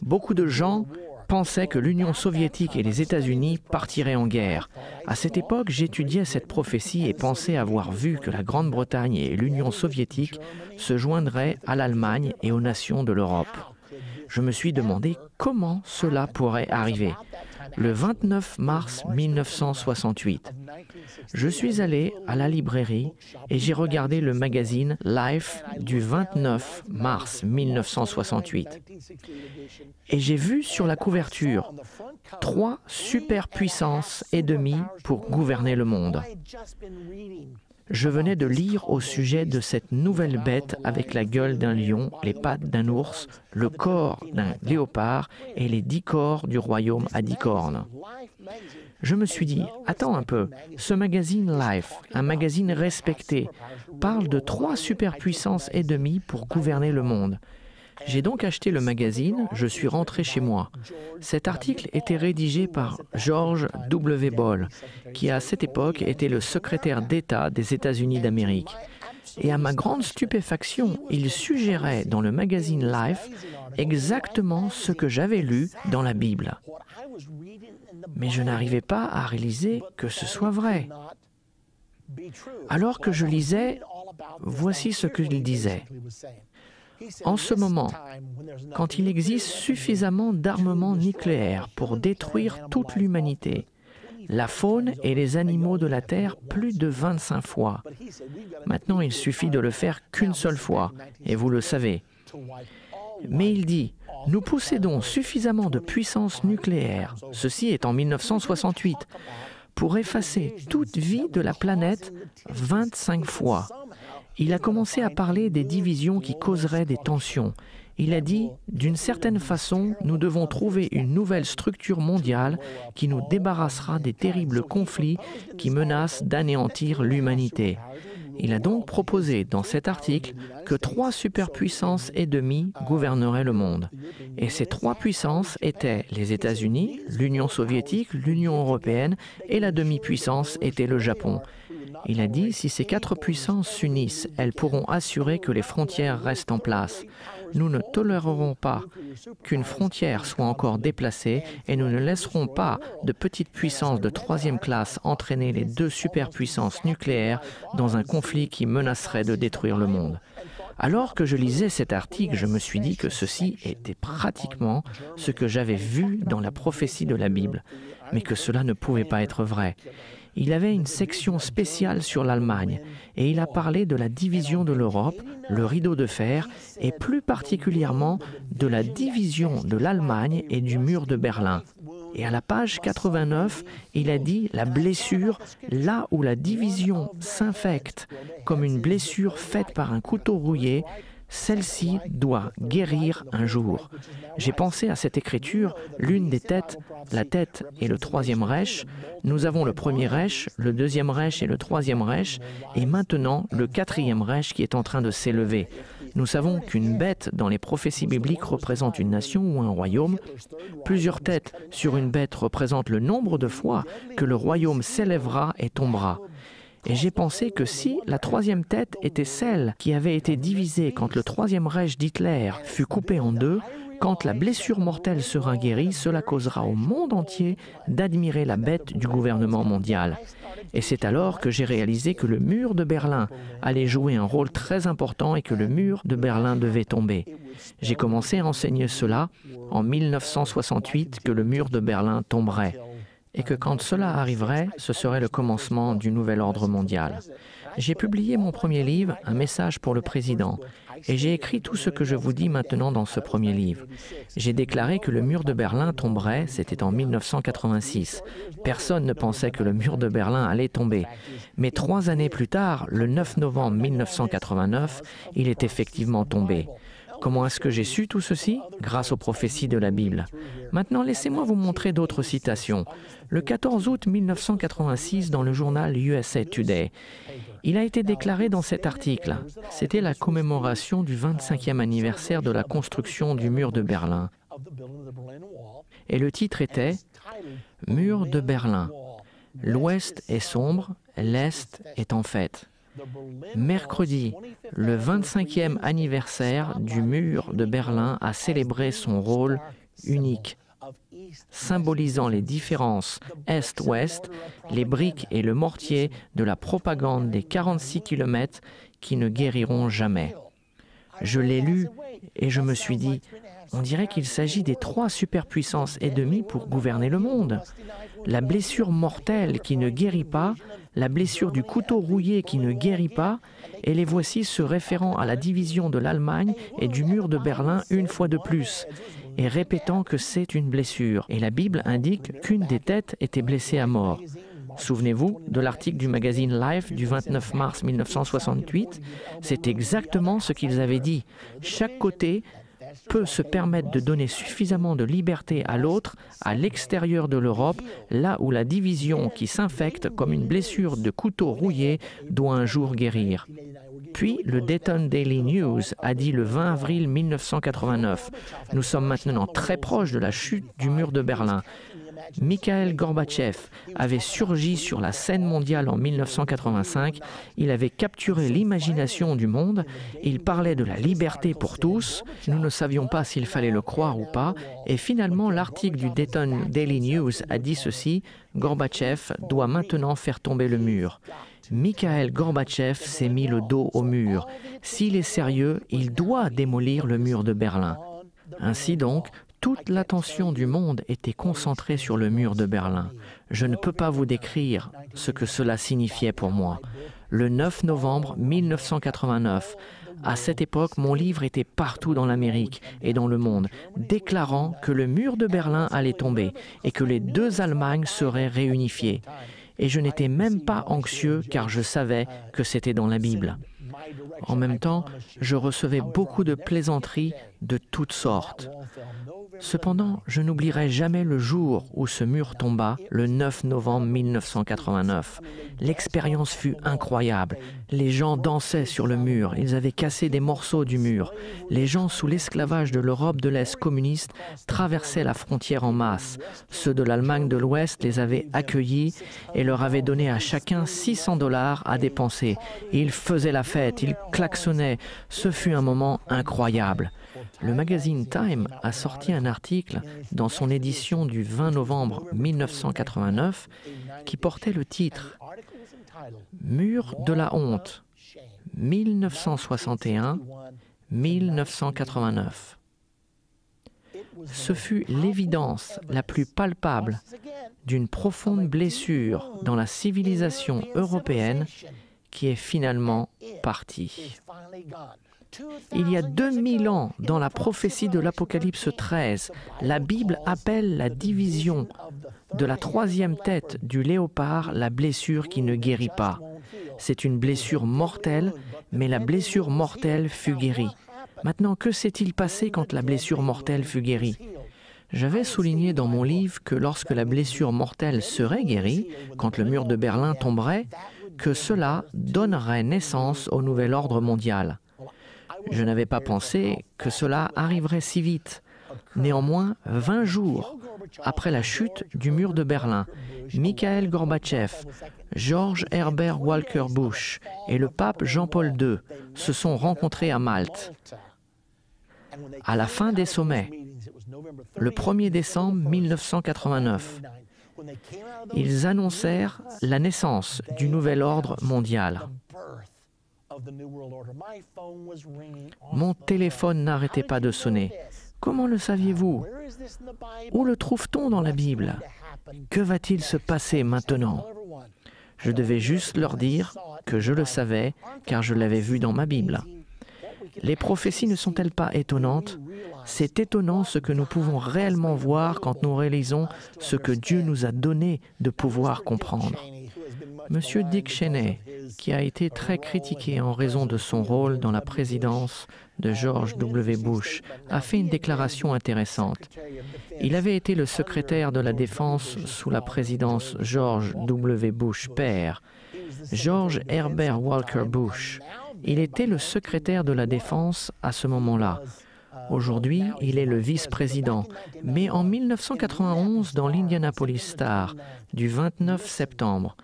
Beaucoup de gens pensaient que l'Union soviétique et les États-Unis partiraient en guerre. À cette époque, j'étudiais cette prophétie et pensais avoir vu que la Grande-Bretagne et l'Union soviétique se joindraient à l'Allemagne et aux nations de l'Europe. Je me suis demandé comment cela pourrait arriver. Le 29 mars 1968, je suis allé à la librairie et j'ai regardé le magazine Life du 29 mars 1968. Et j'ai vu sur la couverture 3 superpuissances et demie pour gouverner le monde. Je venais de lire au sujet de cette nouvelle bête avec la gueule d'un lion, les pattes d'un ours, le corps d'un léopard et les 10 corps du royaume à 10 cornes. Je me suis dit, attends un peu, ce magazine Life, un magazine respecté, parle de 3 superpuissances et demie pour gouverner le monde. J'ai donc acheté le magazine, je suis rentré chez moi. Cet article était rédigé par George W. Ball, qui à cette époque était le secrétaire d'État des États-Unis d'Amérique. Et à ma grande stupéfaction, il suggérait dans le magazine Life exactement ce que j'avais lu dans la Bible. Mais je n'arrivais pas à réaliser que ce soit vrai. Alors que je lisais, voici ce qu'il disait. En ce moment, quand il existe suffisamment d'armements nucléaires pour détruire toute l'humanité, la faune et les animaux de la Terre plus de 25 fois. Maintenant, il suffit de le faire qu'une seule fois, et vous le savez. Mais il dit, nous possédons suffisamment de puissance nucléaire, ceci est en 1968, pour effacer toute vie de la planète 25 fois. Il a commencé à parler des divisions qui causeraient des tensions. Il a dit, d'une certaine façon, nous devons trouver une nouvelle structure mondiale qui nous débarrassera des terribles conflits qui menacent d'anéantir l'humanité. Il a donc proposé dans cet article que 3 superpuissances et demie gouverneraient le monde. Et ces 3 puissances étaient les États-Unis, l'Union soviétique, l'Union européenne et la demi-puissance était le Japon. Il a dit, si ces 4 puissances s'unissent, elles pourront assurer que les frontières restent en place. Nous ne tolérerons pas qu'une frontière soit encore déplacée et nous ne laisserons pas de petites puissances de 3e classe entraîner les 2 superpuissances nucléaires dans un conflit qui menacerait de détruire le monde. Alors que je lisais cet article, je me suis dit que ceci était pratiquement ce que j'avais vu dans la prophétie de la Bible, mais que cela ne pouvait pas être vrai. Il avait une section spéciale sur l'Allemagne et il a parlé de la division de l'Europe, le rideau de fer et plus particulièrement de la division de l'Allemagne et du mur de Berlin. Et à la page 89, il a dit la blessure, là où la division s'infecte comme une blessure faite par un couteau rouillé, celle-ci doit guérir un jour. J'ai pensé à cette écriture, l'une des têtes, la tête et le 3e Reich. Nous avons le 1er Reich, le 2e Reich et le 3e Reich, et maintenant le 4e Reich qui est en train de s'élever. Nous savons qu'une bête dans les prophéties bibliques représente une nation ou un royaume. Plusieurs têtes sur une bête représentent le nombre de fois que le royaume s'élèvera et tombera. Et j'ai pensé que si la 3e tête était celle qui avait été divisée quand le 3e Reich d'Hitler fut coupé en 2, quand la blessure mortelle sera guérie, cela causera au monde entier d'admirer la bête du gouvernement mondial. Et c'est alors que j'ai réalisé que le mur de Berlin allait jouer un rôle très important et que le mur de Berlin devait tomber. J'ai commencé à enseigner cela en 1968, que le mur de Berlin tomberait. Et que quand cela arriverait, ce serait le commencement du nouvel ordre mondial. J'ai publié mon premier livre, Un message pour le président, et j'ai écrit tout ce que je vous dis maintenant dans ce premier livre. J'ai déclaré que le mur de Berlin tomberait, c'était en 1986. Personne ne pensait que le mur de Berlin allait tomber. Mais 3 années plus tard, le 9 novembre 1989, il est effectivement tombé. Comment est-ce que j'ai su tout ceci? Grâce aux prophéties de la Bible. Maintenant, laissez-moi vous montrer d'autres citations. Le 14 août 1986, dans le journal USA Today, il a été déclaré dans cet article. C'était la commémoration du 25e anniversaire de la construction du mur de Berlin. Et le titre était « Mur de Berlin. L'Ouest est sombre, l'Est est en fête ». Mercredi, le 25e anniversaire du mur de Berlin a célébré son rôle unique, symbolisant les différences Est-Ouest, les briques et le mortier de la propagande des 46 km qui ne guériront jamais. Je l'ai lu et je me suis dit, on dirait qu'il s'agit des 3 superpuissances et demie pour gouverner le monde. La blessure mortelle qui ne guérit pas, la blessure du couteau rouillé qui ne guérit pas, et les voici se référant à la division de l'Allemagne et du mur de Berlin une fois de plus, et répétant que c'est une blessure. Et la Bible indique qu'une des têtes était blessée à mort. Souvenez-vous de l'article du magazine Life du 29 mars 1968, c'est exactement ce qu'ils avaient dit. Chaque côté peut se permettre de donner suffisamment de liberté à l'autre, à l'extérieur de l'Europe, là où la division qui s'infecte comme une blessure de couteau rouillé doit un jour guérir. Puis, le Dayton Daily News a dit le 20 avril 1989, « Nous sommes maintenant très proches de la chute du mur de Berlin. » Mikhail Gorbatchev avait surgi sur la scène mondiale en 1985, il avait capturé l'imagination du monde, il parlait de la liberté pour tous, nous ne savions pas s'il fallait le croire ou pas, et finalement l'article du Dayton Daily News a dit ceci, Gorbatchev doit maintenant faire tomber le mur. Mikhaïl Gorbatchev s'est mis le dos au mur. S'il est sérieux, il doit démolir le mur de Berlin. Ainsi donc, toute l'attention du monde était concentrée sur le mur de Berlin. Je ne peux pas vous décrire ce que cela signifiait pour moi. Le 9 novembre 1989, à cette époque, mon livre était partout dans l'Amérique et dans le monde, déclarant que le mur de Berlin allait tomber et que les deux Allemagnes seraient réunifiées. Et je n'étais même pas anxieux car je savais que c'était dans la Bible. En même temps, je recevais beaucoup de plaisanteries de toutes sortes. Cependant, je n'oublierai jamais le jour où ce mur tomba, le 9 novembre 1989. L'expérience fut incroyable. Les gens dansaient sur le mur, ils avaient cassé des morceaux du mur. Les gens sous l'esclavage de l'Europe de l'Est communiste traversaient la frontière en masse. Ceux de l'Allemagne de l'Ouest les avaient accueillis et leur avaient donné à chacun $600 à dépenser. Ils faisaient la fête, ils klaxonnaient. Ce fut un moment incroyable. Le magazine Time a sorti un article dans son édition du 20 novembre 1989 qui portait le titre « Mur de la honte, 1961-1989 ». Ce fut l'évidence la plus palpable d'une profonde blessure dans la civilisation européenne qui est finalement partie. Il y a 2000 ans, dans la prophétie de l'Apocalypse 13, la Bible appelle la division de la troisième tête du léopard la blessure qui ne guérit pas. C'est une blessure mortelle, mais la blessure mortelle fut guérie. Maintenant, que s'est-il passé quand la blessure mortelle fut guérie? J'avais souligné dans mon livre que lorsque la blessure mortelle serait guérie, quand le mur de Berlin tomberait, que cela donnerait naissance au nouvel ordre mondial. Je n'avais pas pensé que cela arriverait si vite. Néanmoins, 20 jours après la chute du mur de Berlin, Mikhaïl Gorbatchev, George Herbert Walker Bush et le pape Jean-Paul II se sont rencontrés à Malte. À la fin des sommets, le 1er décembre 1989, ils annoncèrent la naissance du nouvel ordre mondial. Mon téléphone n'arrêtait pas de sonner. Comment le saviez-vous? Où le trouve-t-on dans la Bible? Que va-t-il se passer maintenant? Je devais juste leur dire que je le savais, car je l'avais vu dans ma Bible. Les prophéties ne sont-elles pas étonnantes? C'est étonnant ce que nous pouvons réellement voir quand nous réalisons ce que Dieu nous a donné de pouvoir comprendre. Monsieur Dick Cheney, qui a été très critiqué en raison de son rôle dans la présidence de George W. Bush, a fait une déclaration intéressante. Il avait été le secrétaire de la Défense sous la présidence George W. Bush père. George Herbert Walker Bush. Il était le secrétaire de la Défense à ce moment-là. Aujourd'hui, il est le vice-président. Mais en 1991, dans l'Indianapolis Star, du 29 septembre,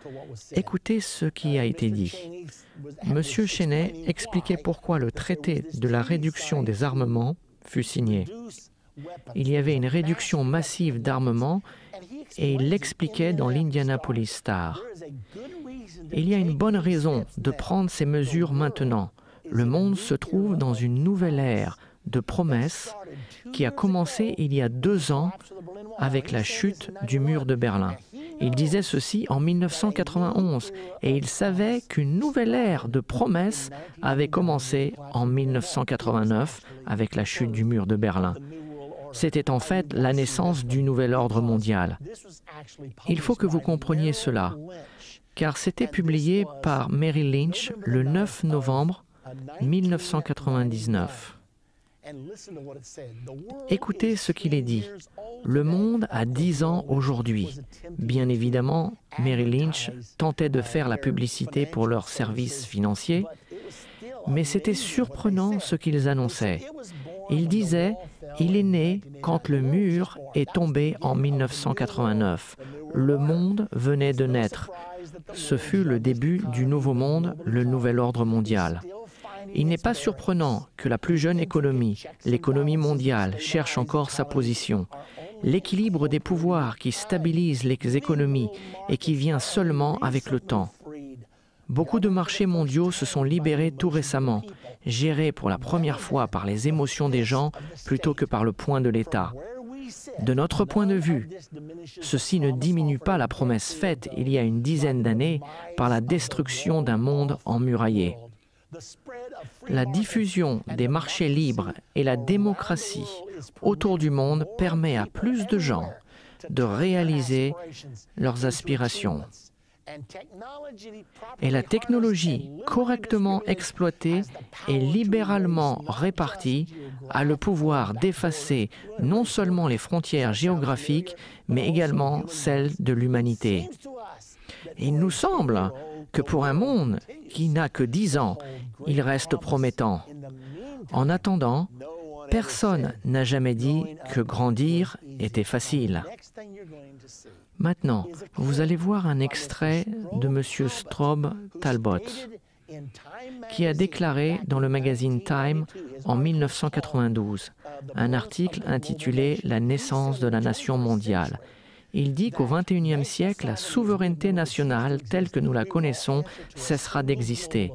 écoutez ce qui a été dit. Monsieur Cheney expliquait pourquoi le traité de la réduction des armements fut signé. Il y avait une réduction massive d'armements et il l'expliquait dans l'Indianapolis Star. Il y a une bonne raison de prendre ces mesures maintenant. Le monde se trouve dans une nouvelle ère de promesses qui a commencé il y a 2 ans avec la chute du mur de Berlin. Il disait ceci en 1991 et il savait qu'une nouvelle ère de promesses avait commencé en 1989 avec la chute du mur de Berlin. C'était en fait la naissance du nouvel ordre mondial. Il faut que vous compreniez cela, car c'était publié par Merrill Lynch le 9 novembre 1999. Écoutez ce qu'il est dit. Le monde a 10 ans aujourd'hui. Bien évidemment, Merrill Lynch tentait de faire la publicité pour leurs services financiers, mais c'était surprenant ce qu'ils annonçaient. Ils disaient « Il est né quand le mur est tombé en 1989. Le monde venait de naître. Ce fut le début du nouveau monde, le nouvel ordre mondial. » Il n'est pas surprenant que la plus jeune économie, l'économie mondiale, cherche encore sa position. L'équilibre des pouvoirs qui stabilise les économies et qui vient seulement avec le temps. Beaucoup de marchés mondiaux se sont libérés tout récemment, gérés pour la première fois par les émotions des gens plutôt que par le point de l'État. De notre point de vue, ceci ne diminue pas la promesse faite il y a une dizaine d'années par la destruction d'un monde emmuraillé. La diffusion des marchés libres et la démocratie autour du monde permet à plus de gens de réaliser leurs aspirations. Et la technologie correctement exploitée et libéralement répartie a le pouvoir d'effacer non seulement les frontières géographiques, mais également celles de l'humanité. Et il nous semble que pour un monde qui n'a que 10 ans, il reste promettant. En attendant, personne n'a jamais dit que grandir était facile. Maintenant, vous allez voir un extrait de M. Strobe Talbot, qui a déclaré dans le magazine Time en 1992 un article intitulé « La naissance de la nation mondiale ». Il dit qu'au XXIe siècle, la souveraineté nationale telle que nous la connaissons cessera d'exister.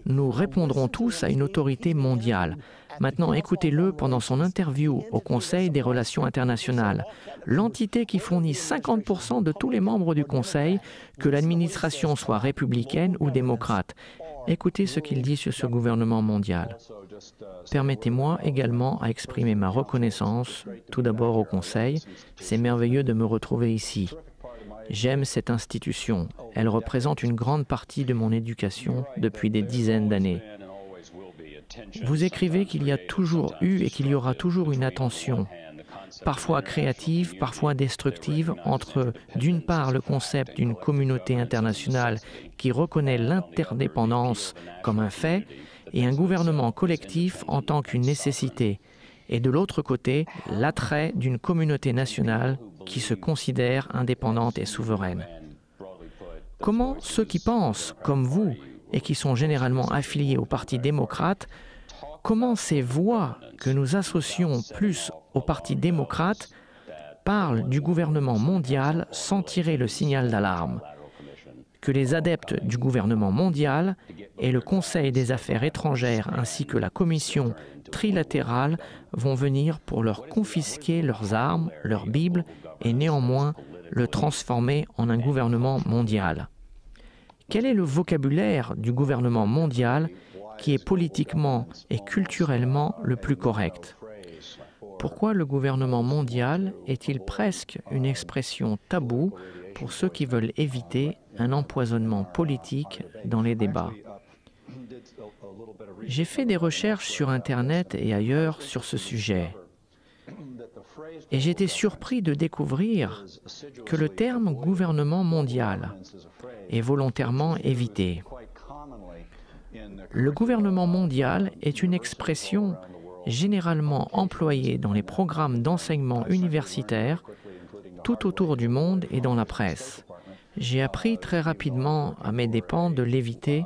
Nous répondrons tous à une autorité mondiale. Maintenant, écoutez-le pendant son interview au Conseil des relations internationales. L'entité qui fournit 50% de tous les membres du Conseil, que l'administration soit républicaine ou démocrate. Écoutez ce qu'il dit sur ce gouvernement mondial. Permettez-moi également à exprimer ma reconnaissance, tout d'abord au Conseil. C'est merveilleux de me retrouver ici. J'aime cette institution. Elle représente une grande partie de mon éducation depuis des dizaines d'années. Vous écrivez qu'il y a toujours eu et qu'il y aura toujours une attention, parfois créative, parfois destructive, entre d'une part le concept d'une communauté internationale qui reconnaît l'interdépendance comme un fait et un gouvernement collectif en tant qu'une nécessité, et de l'autre côté l'attrait d'une communauté nationale qui se considère indépendante et souveraine. Comment ceux qui pensent comme vous et qui sont généralement affiliés au Parti démocrate, comment ces voix que nous associons plus au Parti démocrate parlent du gouvernement mondial sans tirer le signal d'alarme? Que les adeptes du gouvernement mondial et le Conseil des affaires étrangères ainsi que la Commission trilatérale vont venir pour leur confisquer leurs armes, leurs Bibles et néanmoins le transformer en un gouvernement mondial. Quel est le vocabulaire du gouvernement mondial qui est politiquement et culturellement le plus correct? Pourquoi le gouvernement mondial est-il presque une expression taboue pour ceux qui veulent éviter un empoisonnement politique dans les débats? J'ai fait des recherches sur Internet et ailleurs sur ce sujet. Et j'étais surpris de découvrir que le terme « gouvernement mondial » est volontairement évité. Le gouvernement mondial est une expression généralement employée dans les programmes d'enseignement universitaire tout autour du monde et dans la presse. J'ai appris très rapidement à mes dépens de l'éviter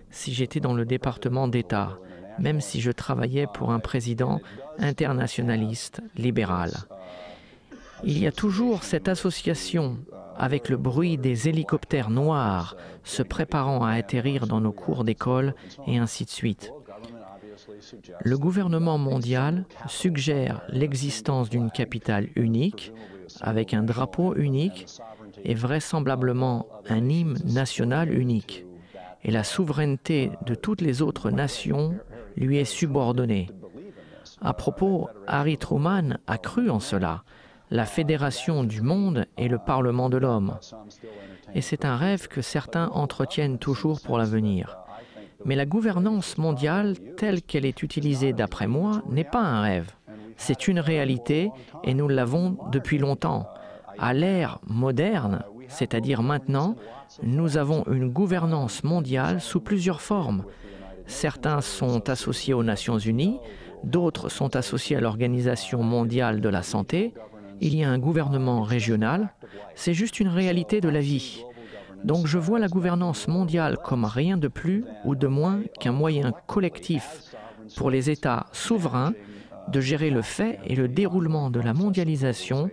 si j'étais dans le département d'État, même si je travaillais pour un président internationaliste libéral. Il y a toujours cette association avec le bruit des hélicoptères noirs se préparant à atterrir dans nos cours d'école et ainsi de suite. Le gouvernement mondial suggère l'existence d'une capitale unique, avec un drapeau unique et vraisemblablement un hymne national unique. Et la souveraineté de toutes les autres nations lui est subordonnée. À propos, Harry Truman a cru en cela. La fédération du monde et le Parlement de l'homme. Et c'est un rêve que certains entretiennent toujours pour l'avenir. Mais la gouvernance mondiale, telle qu'elle est utilisée d'après moi, n'est pas un rêve. C'est une réalité et nous l'avons depuis longtemps. À l'ère moderne, c'est-à-dire maintenant, nous avons une gouvernance mondiale sous plusieurs formes. Certains sont associés aux Nations Unies, d'autres sont associés à l'Organisation mondiale de la santé. Il y a un gouvernement régional, c'est juste une réalité de la vie. Donc je vois la gouvernance mondiale comme rien de plus ou de moins qu'un moyen collectif pour les États souverains de gérer le fait et le déroulement de la mondialisation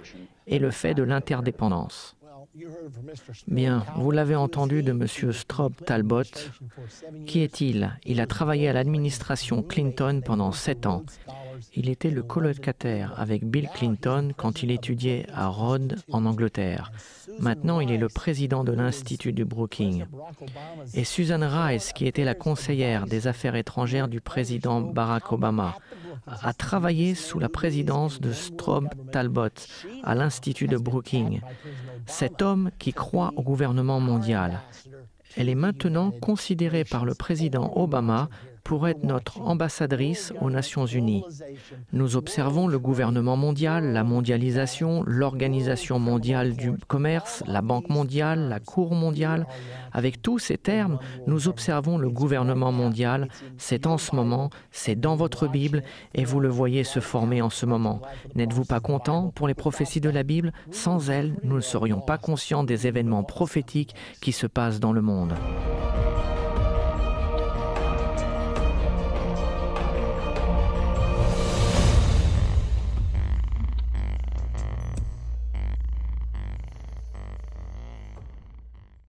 et le fait de l'interdépendance. Bien, vous l'avez entendu de M. Strobe Talbot. Qui est-il? Il a travaillé à l'administration Clinton pendant 7 ans. Il était le colocataire avec Bill Clinton quand il étudiait à Rhodes, en Angleterre. Maintenant, il est le président de l'Institut du Brookings. Et Susan Rice, qui était la conseillère des Affaires étrangères du président Barack Obama, a travaillé sous la présidence de Strobe Talbot à l'Institut de Brookings. Cet homme qui croit au gouvernement mondial. Elle est maintenant considérée par le président Obama pour être notre ambassadrice aux Nations Unies. Nous observons le gouvernement mondial, la mondialisation, l'Organisation mondiale du commerce, la Banque mondiale, la Cour mondiale. Avec tous ces termes, nous observons le gouvernement mondial. C'est en ce moment, c'est dans votre Bible et vous le voyez se former en ce moment. N'êtes-vous pas content pour les prophéties de la Bible? Sans elles, nous ne serions pas conscients des événements prophétiques qui se passent dans le monde.